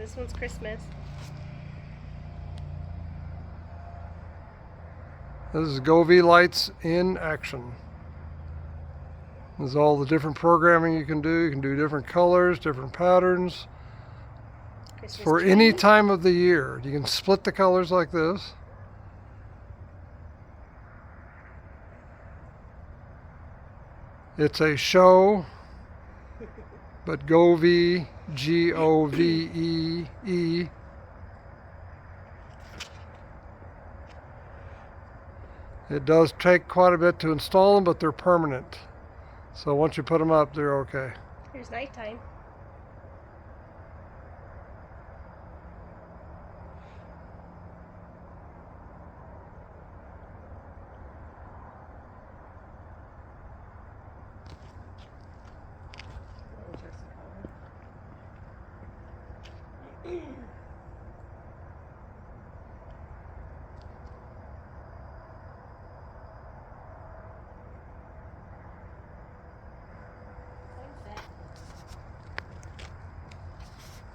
This one's Christmas. This is Govee lights in action. This is all the different programming you can do. You can do different colors, different patterns. Christmas For tree. any time of the year. You can split the colors like this. It's a show, but Govee, Govee. It does take quite a bit to install them, but they're permanent. So once you put them up, they're okay. Here's nighttime.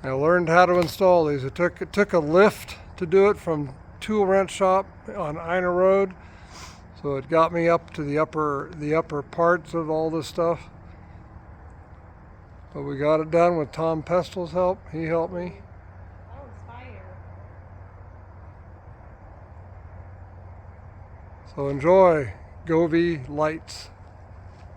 I learned how to install these. It took a lift to do it from Tool Rent Shop on Ina Road. So it got me up to the upper parts of all this stuff. But we got it done with Tom Pestel's help. He helped me. Oh, it's fire. So enjoy Govee lights.